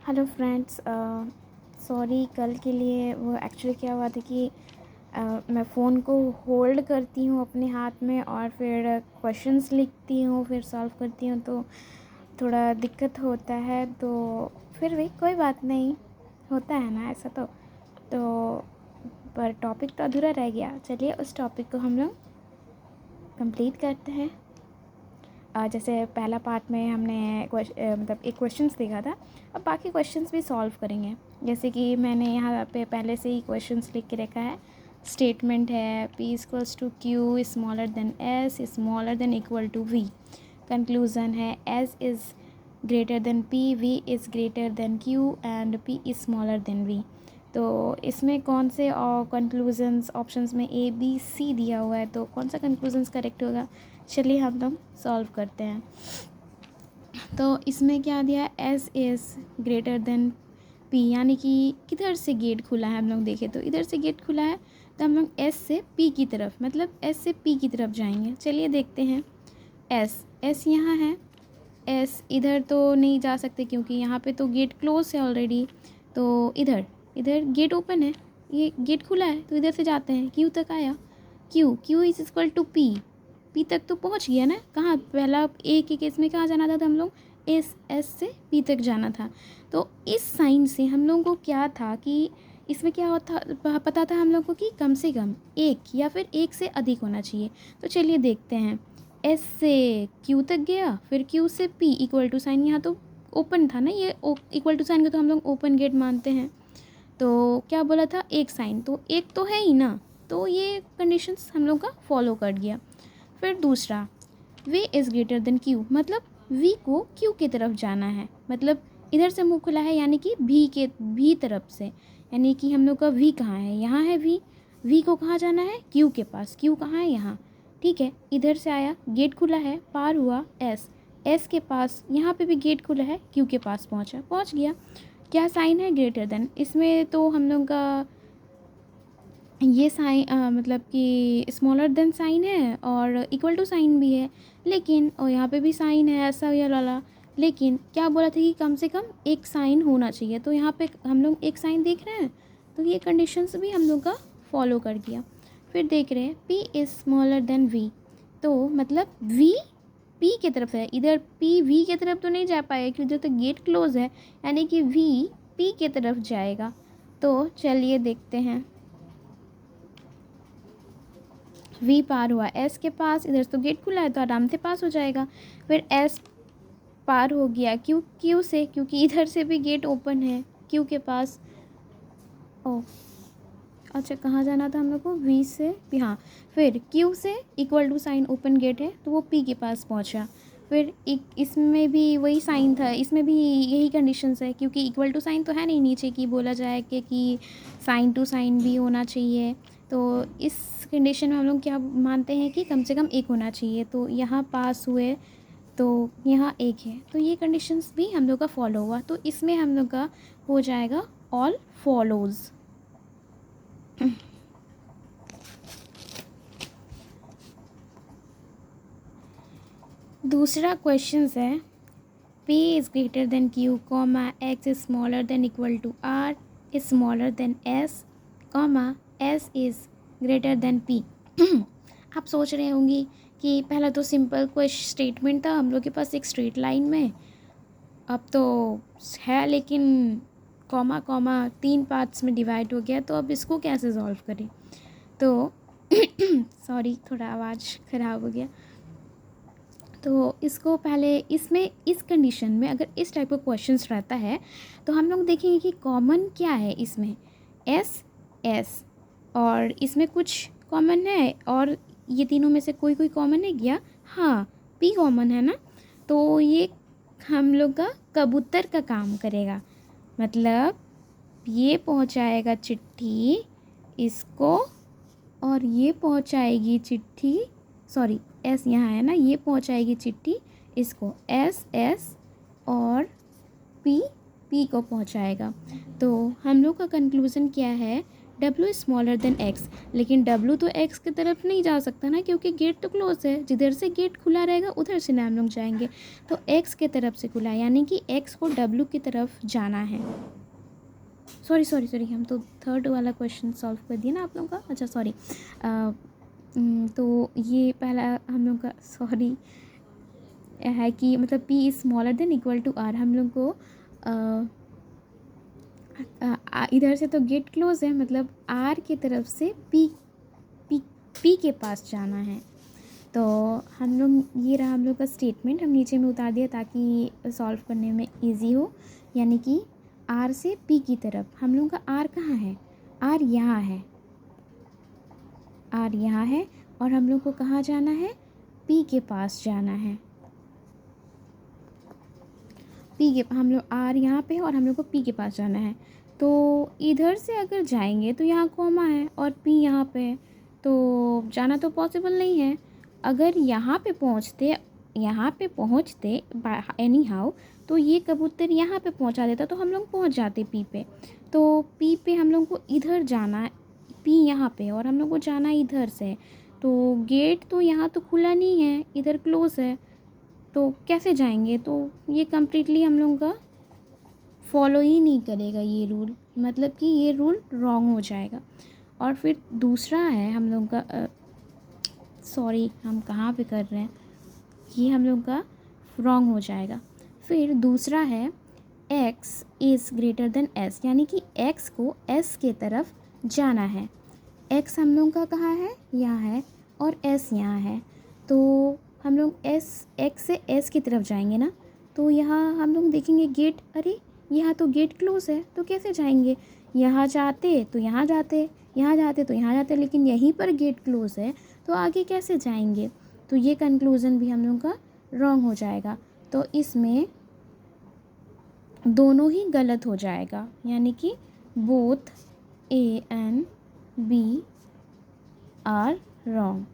Hello friends, sorry कल के लिए। वो एक्चुअली क्या हुआ था कि मैं फ़ोन को होल्ड करती हूँ अपने हाथ में और फिर क्वेश्चंस लिखती हूँ, फिर सॉल्व करती हूँ, तो थोड़ा दिक्कत होता है। तो फिर भी कोई बात नहीं, होता है ना ऐसा। तो पर टॉपिक तो अधूरा रह गया। चलिए उस टॉपिक को हम लोग कंप्लीट करते हैं। जैसे पहला पार्ट में हमने मतलब एक क्वेश्चंस देखा था, अब बाकी क्वेश्चंस भी सॉल्व करेंगे। जैसे कि मैंने यहाँ पे पहले से ही क्वेश्चंस लिख के रखा है। स्टेटमेंट है P equals to Q smaller than S smaller than equal to V। Conclusion है S is greater than P, V is greater than Q and P is smaller than V। तो इसमें कौन से और कंक्लूजन्स ऑप्शंस में A B C दिया हुआ है, तो कौन सा कंक्लूजन्स करेक्ट होगा। चलिए हम लोग सॉल्व करते हैं। तो इसमें क्या दिया है, S is greater than P, यानी कि किधर से गेट खुला है। हम लोग देखें तो इधर से गेट खुला है, तो हम लोग S से P की तरफ, मतलब S से P की तरफ जाएंगे। चलिए देखते हैं। S यहाँ है, S इधर तो नहीं जा सकते क्योंकि यहाँ पे तो गेट क्लोज है ऑलरेडी। तो इधर इधर गेट ओपन है, ये गेट खुला है, तो इधर से जाते हैं। Q तक आया, Q is equal to P तक तो पहुँच गया ना। कहाँ पहला A के केस में कहाँ जाना था, तो हम लोग S से P तक जाना था। तो इस साइन से हम लोगों को क्या था कि इसमें क्या होता पता था हम लोग को कि कम से कम एक या फिर एक से अधिक होना चाहिए। तो चलिए देखते हैं। S से Q तक गया, फिर Q से P इक्वल टू साइन, यहाँ तो ओपन था ना, ये इक्वल टू साइन को तो हम लोग ओपन गेट मानते हैं। तो क्या बोला था, एक साइन, तो एक तो है ही ना, तो ये कंडीशंस हम लोग का फॉलो कर गया। फिर दूसरा, V is greater than Q, मतलब V को Q की तरफ जाना है, मतलब इधर से मुँह खुला है, यानी कि V तरफ से, यानी कि हम लोग का V कहाँ है, यहाँ है V को कहाँ जाना है, Q के पास। Q कहाँ है, यहाँ, ठीक है। इधर से आया, गेट खुला है, पार हुआ S के पास, यहाँ पे भी गेट खुला है, Q के पास पहुँच गया। क्या साइन है, ग्रेटर देन। इसमें तो हम लोग का ये साइन मतलब कि स्मॉलर देन साइन है और इक्वल टू साइन भी है, लेकिन और यहाँ पे भी साइन है ऐसा ये वाला, लेकिन क्या बोला था कि कम से कम एक साइन होना चाहिए। तो यहाँ पे हम लोग एक साइन देख रहे हैं, तो ये कंडीशंस भी हम लोग का फॉलो कर दिया। फिर देख रहे हैं P is smaller than V, तो मतलब V P की तरफ है, इधर P V की तरफ तो नहीं जा पाएगा क्योंकि इधर तो गेट क्लोज है, यानी कि V P की तरफ जाएगा। तो चलिए देखते हैं। V पार हुआ S के पास, इधर तो गेट खुला है तो आराम से पास हो जाएगा। फिर S पार हो गया Q से, क्योंकि इधर से भी गेट ओपन है Q के पास। ओ अच्छा, कहाँ जाना था हम लोग को, V से P, हाँ। फिर Q से equal to sign, open gate है तो वो P के पास पहुँचा। फिर इसमें भी वही साइन था, इसमें भी यही कंडीशंस है, क्योंकि इक्वल टू साइन तो है नहीं नीचे की, बोला जाए कि साइन टू साइन भी होना चाहिए। तो इस कंडीशन में हम लोग क्या मानते हैं कि कम से कम एक होना चाहिए। तो यहाँ पास हुए तो यहाँ एक है, तो ये कंडीशंस भी हम लोग का फॉलो हुआ। तो इसमें हम लोग का हो जाएगा ऑल फॉलोज़। दूसरा क्वेश्चन है P is greater than Q, X is smaller than equal to R is smaller than S, S is greater than P। आप सोच रहे होंगे कि पहला तो सिंपल क्वेश्चन स्टेटमेंट था हम लोग के पास एक स्ट्रेट लाइन में, अब तो है लेकिन कॉमा कॉमा 3 पार्ट्स में डिवाइड हो गया, तो अब इसको कैसे सॉल्व करें। तो सॉरी थोड़ा आवाज़ ख़राब हो गया। तो इसको पहले इसमें इस कंडीशन में अगर इस टाइप का क्वेश्चंस रहता है तो हम लोग देखेंगे कि कॉमन क्या है इसमें, S और इसमें कुछ कॉमन है, और ये तीनों में से कोई कॉमन है क्या, हाँ P कॉमन है ना। तो ये हम लोग का कबूतर का काम करेगा, मतलब ये पहुंचाएगा चिट्ठी इसको और ये पहुंचाएगी चिट्ठी, सॉरी S यहाँ है ना, ये पहुंचाएगी चिट्ठी इसको, S और P को पहुंचाएगा। तो हम लोग का कंक्लूज़न क्या है, W is smaller than X, लेकिन W तो X की तरफ नहीं जा सकता ना, क्योंकि गेट तो क्लोज है। जिधर से गेट खुला रहेगा उधर से ना हम लोग जाएंगे, तो X की तरफ से खुला है, यानी कि X को W की तरफ जाना है। सॉरी हम तो थर्ड वाला क्वेश्चन सॉल्व कर दिया ना आप लोगों का। अच्छा सॉरी, तो ये पहला हम लोग का सॉरी है कि मतलब P is smaller than equal to R। हम लोग को इधर से तो गेट क्लोज है, मतलब R की तरफ से P के पास जाना है। तो हम लोग, ये रहा हम लोग का स्टेटमेंट, हम नीचे में उतार दिया ताकि सॉल्व करने में इजी हो। यानी कि R से P की तरफ, हम लोग का R कहाँ है, R यहाँ है, R यहाँ है, और हम लोग को कहाँ जाना है, P के पास जाना है। P के, हम लोग R यहाँ पे है और हम लोग को P के पास जाना है। तो इधर से अगर जाएंगे तो यहाँ कॉमा है और P यहाँ पे है, तो जाना तो पॉसिबल नहीं है। अगर यहाँ पे पहुँचते एनी हाउ, तो ये कबूतर यहाँ पे पहुँचा देता तो हम लोग पहुँच जाते P पे। तो P पे हम लोग को इधर जाना है, P यहाँ पे और हम लोग को जाना इधर से। तो गेट तो यहाँ तो खुला नहीं है, इधर क्लोज है, तो कैसे जाएंगे। तो ये कम्प्लीटली हम लोगों का फॉलो ही नहीं करेगा ये रूल, मतलब कि ये रूल रॉन्ग हो जाएगा। और फिर दूसरा है हम लोग का सॉरी हम कहाँ पे कर रहे हैं, ये हम लोग का रॉन्ग हो जाएगा। फिर दूसरा है x is greater then s, यानी कि x को s के तरफ जाना है। x हम लोग का कहाँ है, यहाँ है, और s यहाँ है। तो हम लोग x से s की तरफ जाएंगे ना, तो यहाँ हम लोग देखेंगे गेट, अरे यहाँ तो गेट क्लोज है, तो कैसे जाएंगे। यहाँ जाते तो यहाँ जाते, यहाँ जाते तो यहाँ जाते, लेकिन यहीं पर गेट क्लोज है, तो आगे कैसे जाएंगे। तो ये कंक्लूज़न भी हम लोग का रॉन्ग हो जाएगा। तो इसमें दोनों ही गलत हो जाएगा, यानी कि both A and B are wrong.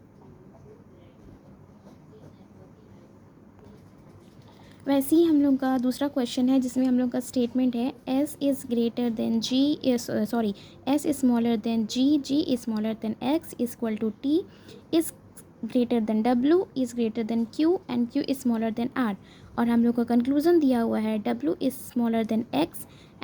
वैसे ही हम लोग का दूसरा क्वेश्चन है जिसमें हम लोग का स्टेटमेंट है S is greater than G is sorry S is smaller than G, G is smaller than X is equal to T is greater than W is greater than Q and Q is smaller than R। और हम लोग का conclusion दिया हुआ है W is smaller than X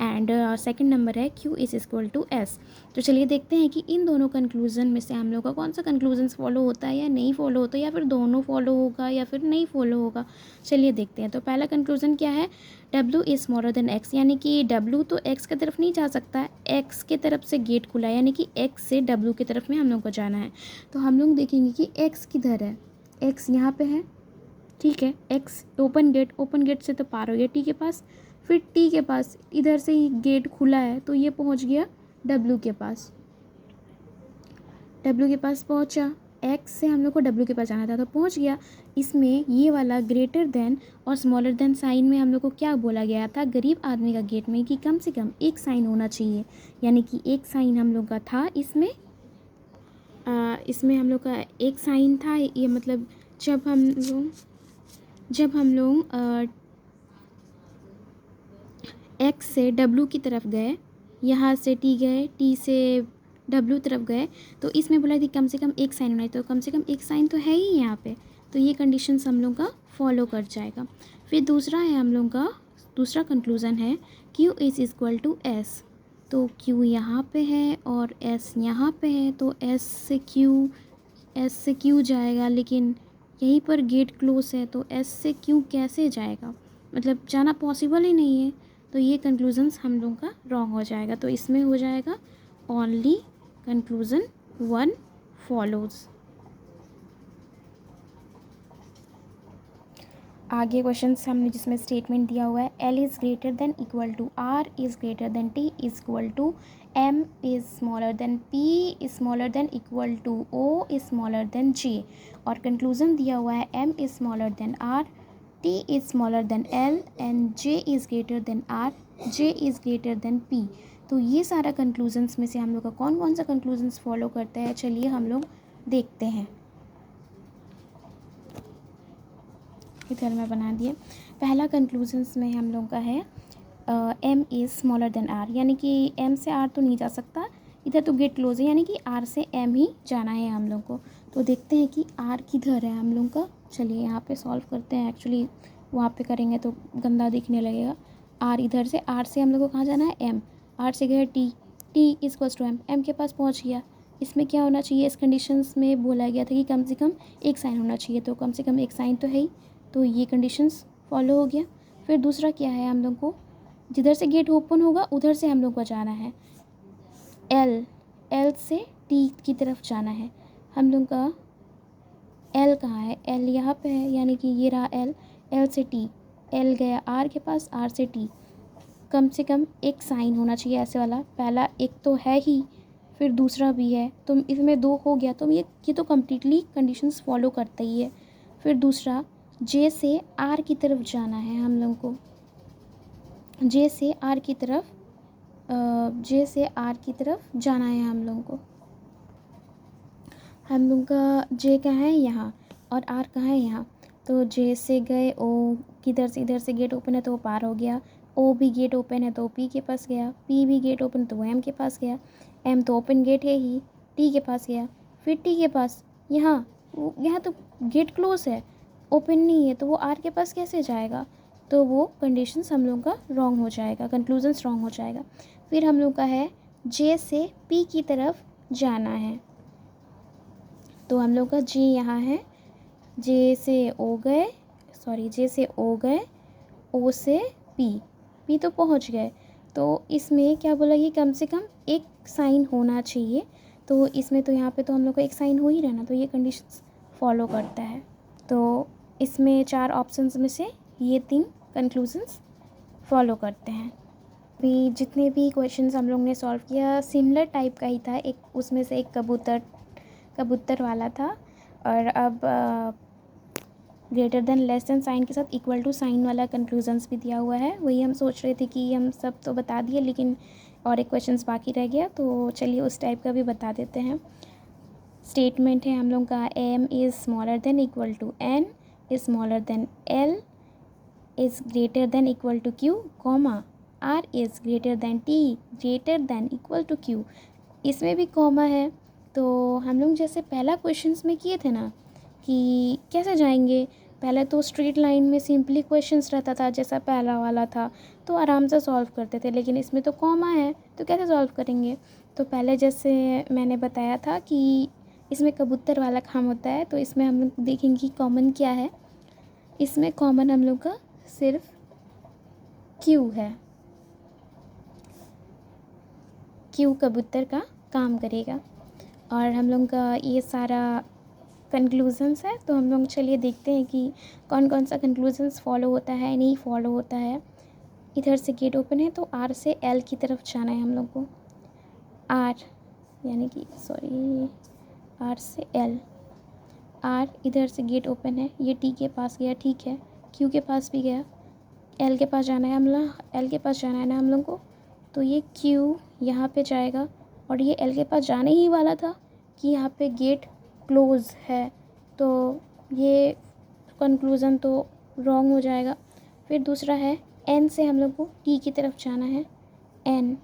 and second number है Q is equal to S। तो चलिए देखते हैं कि इन दोनों कंक्लूज़न में से हम लोग का कौन सा कंक्लूज़न फॉलो होता है या नहीं फॉलो होता है, या फिर दोनों फॉलो होगा या फिर नहीं फॉलो होगा। चलिए देखते हैं। तो पहला कंक्लूज़न क्या है, W is smaller than X, यानी कि W तो X की तरफ नहीं जा सकता है, X की तरफ से गेट खुला है, यानी कि X से W की तरफ में हम लोग को जाना है। तो हम लोग देखेंगे कि X किधर है, X यहाँ पे है, ठीक है। X ओपन गेट से तो पार हो गया T के पास, फिर T के पास इधर से ही गेट खुला है, तो ये पहुँच गया W के पास, W के पास पहुँचा। X से हम लोग को W के पास जाना था तो पहुँच गया। इसमें ये वाला ग्रेटर देन और स्मॉलर देन साइन में हम लोग को क्या बोला गया था, गरीब आदमी का गेट में, कि कम से कम एक साइन होना चाहिए, यानी कि एक साइन हम लोग का था इसमें। इसमें हम लोग का एक साइन था, ये मतलब जब हम लोग X से W की तरफ गए, यहाँ से T गए, T से W तरफ गए, तो इसमें बोला थी कम से कम एक साइन होना है, तो कम से कम एक साइन तो है ही यहाँ पे, तो ये कंडीशंस हम लोग का फॉलो कर जाएगा। फिर दूसरा है हम लोग का दूसरा कंक्लूज़न है Q is equal to S। तो Q यहाँ पे है और S यहाँ पे है, तो S से Q जाएगा, लेकिन यहीं पर गेट क्लोज है, तो S से Q कैसे जाएगा, मतलब जाना पॉसिबल ही नहीं है। तो ये कंक्लूजन्स हम लोग का रॉन्ग हो जाएगा। तो इसमें हो जाएगा ओनली कंक्लूज़न 1 फॉलोज़। आगे क्वेश्चन हमने जिसमें स्टेटमेंट दिया हुआ है L is greater than equal to R is greater than T is equal to M is smaller than P is smaller than equal to O is smaller than J। और conclusion दिया हुआ है M is smaller than R, T is smaller than L and J is greater than R, J is greater than P। तो ये सारा conclusions में से हम लोग का कौन कौन सा कंक्लूजन्स फॉलो करता है, चलिए हम लोग देखते हैं। इधर मैं बना दिए। पहला कंक्लूजन्स में हम लोग का है M is smaller than R, यानी कि M से R तो नहीं जा सकता, इधर तो गेट क्लोज है, यानी कि आर से एम ही जाना है हम लोग को। तो देखते हैं कि आर किधर है हम लोग का। चलिए यहाँ पे सॉल्व करते हैं। एक्चुअली वहाँ पे करेंगे तो गंदा दिखने लगेगा। आर इधर से, आर से हम लोग को कहाँ जाना है, एम। आर से गया T, T equals to M, M के पास पहुँच गया। इसमें क्या होना चाहिए, इस कंडीशंस में बोला गया था कि कम से कम एक साइन होना चाहिए, तो कम से कम एक साइन तो है ही, तो ये कंडीशंस फॉलो हो गया। फिर दूसरा क्या है, हम लोग को जिधर से गेट ओपन होगा उधर से हम लोग को जाना है, एल, एल से टी की तरफ जाना है। हम लोग का एल कहाँ है, एल यहाँ पे है, यानी कि ये रहा एल, एल से टी, एल गया आर के पास, आर से टी। कम से कम एक साइन होना चाहिए ऐसे वाला, पहला एक तो है ही, फिर दूसरा भी है, तो इसमें दो हो गया, तो ये तो कम्प्लीटली कंडीशंस फॉलो करता ही है। फिर दूसरा, जे से आर की तरफ जाना है हम लोग को, जे से आर की तरफ, जे से आर की तरफ जाना है हम लोगों को। हम लोग का जे कहाँ है, यहाँ, और आर कहाँ है, यहाँ। तो जे से गए ओ, किधर से, इधर से गेट ओपन है तो वो पार हो गया, ओ भी गेट ओपन है तो पी के पास गया, पी भी गेट ओपन तो वो एम के पास गया, एम तो ओपन गेट है ही, टी के पास गया। फिर टी के पास, यहाँ, यहाँ तो गेट क्लोज है, ओपन नहीं है, तो वो आर के पास कैसे जाएगा, तो वो कंडीशंस हम लोग का रॉन्ग हो जाएगा, कंक्लूजन्स रॉन्ग हो जाएगा। फिर हम लोग का है जे से पी की तरफ जाना है, तो हम लोग का जे यहाँ है, जे से ओ गए, सॉरी जे से ओ गए, ओ से पी, पी तो पहुँच गए। तो इसमें क्या बोला कि कम से कम एक साइन होना चाहिए, तो इसमें तो यहाँ पे तो हम लोग का एक साइन हो ही रहना, तो ये कंडीशंस फॉलो करता है। तो इसमें 4 ऑप्शंस में से ये 3 कंक्लूजन्स फॉलो करते हैं। अभी जितने भी क्वेश्चंस हम लोग ने सॉल्व किया सिमिलर टाइप का ही था, एक उसमें से एक कबूतर वाला था, और अब greater than less than sign के साथ इक्वल टू साइन वाला कंक्लूजन्स भी दिया हुआ है। वही हम सोच रहे थे कि हम सब तो बता दिए, लेकिन और एक क्वेश्चंस बाकी रह गया, तो चलिए उस टाइप का भी बता देते हैं। स्टेटमेंट है हम लोग का, M is smaller than equal to N, is smaller than L, is greater than equal to Q, comma, R is greater than T, greater than equal to Q. इसमें भी कॉमा है। तो हम लोग जैसे पहला क्वेश्चंस में किए थे ना कि कैसे जाएंगे, पहले तो स्ट्रेट लाइन में सिंपली क्वेश्चंस रहता था, जैसा पहला वाला था, तो आराम से सॉल्व करते थे, लेकिन इसमें तो कॉमा है, तो कैसे सॉल्व करेंगे। तो पहले जैसे मैंने बताया था कि इसमें कबूतर वाला काम होता है, तो इसमें हम लोग देखेंगे कि कॉमन क्या है। इसमें कॉमन हम लोग का सिर्फ क्यू है, क्यू कबूतर का काम करेगा। और हम लोग का ये सारा कंक्लूजन्स है, तो हम लोग चलिए देखते हैं कि कौन कौन सा कंक्लूजन्स फॉलो होता है, नहीं फॉलो होता है। इधर से गेट ओपन है तो आर से एल की तरफ जाना है हम लोग को, आर यानी कि सॉरी आर से एल, आर इधर से गेट ओपन है, ये टी के पास गया, ठीक है, क्यू के पास भी गया, एल के पास जाना है हम लोग, एल के पास जाना है ना हम लोग को, तो ये क्यू यहाँ पे जाएगा, और ये एल के पास जाने ही वाला था कि यहाँ पे गेट क्लोज है, तो ये कंक्लूज़न तो रॉन्ग हो जाएगा। फिर दूसरा है एन से हम लोग को टी की तरफ जाना है, एन,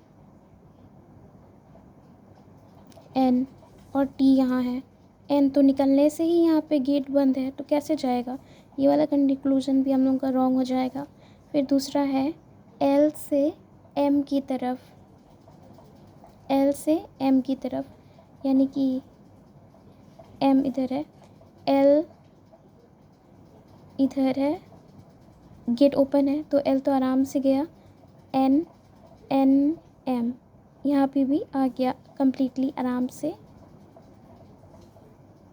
एन और टी यहाँ है, एन तो निकलने से ही यहाँ पे गेट बंद है, तो कैसे जाएगा, ये वाला कंक्लूज़न भी हम लोग का रॉन्ग हो जाएगा। फिर दूसरा है एल से एम की तरफ, एल से एम की तरफ, यानी कि एम इधर है, एल इधर है, गेट ओपन है, तो एल तो आराम से गया, एन, एन, एम यहाँ पे भी आ गया कम्प्लीटली आराम से।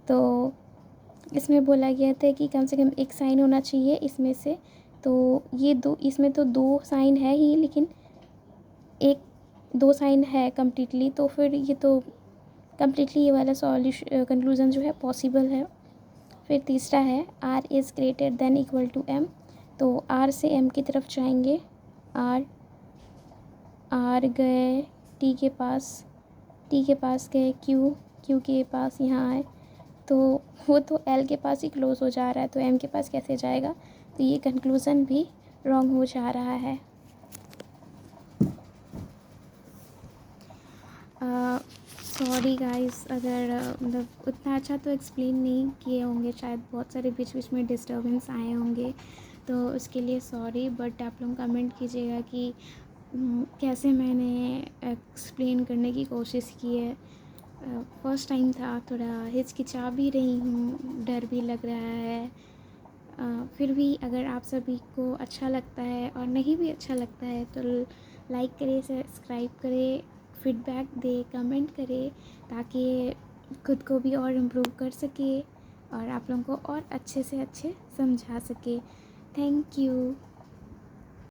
तो इसमें बोला गया था कि कम से कम एक साइन होना चाहिए इसमें से, तो ये दो, इसमें तो 2 साइन है ही, लेकिन एक 2 साइन है कम्प्लीटली, तो फिर ये तो कम्प्लीटली ये वाला कंक्लूज़न जो है पॉसिबल है। फिर तीसरा है R is greater than equal to M, तो आर से एम की तरफ जाएंगे, आर, आर गए टी के पास, टी के पास गए क्यू, क्यू के पास यहाँ आए, तो वो तो एल के पास ही क्लोज़ हो जा रहा है, तो एम के पास कैसे जाएगा, तो ये कंक्लूज़न भी रॉन्ग हो जा रहा है। सॉरी गाइस, अगर मतलब उतना अच्छा तो एक्सप्लेन नहीं किए होंगे, शायद बहुत सारे बीच बीच में डिस्टर्बेंस आए होंगे, तो उसके लिए सॉरी। बट आप लोग कमेंट कीजिएगा कि कैसे मैंने एक्सप्लेन करने की कोशिश की है। फर्स्ट टाइम था, थोड़ा हिचकिचा भी रही हूँ, डर भी लग रहा है। फिर भी अगर आप सभी को अच्छा लगता है और नहीं भी अच्छा लगता है तो लाइक करें, सब्सक्राइब करें, फीडबैक दें, कमेंट करें, ताकि खुद को भी और इम्प्रूव कर सके और आप लोगों को और अच्छे से अच्छे समझा सके। Thank you.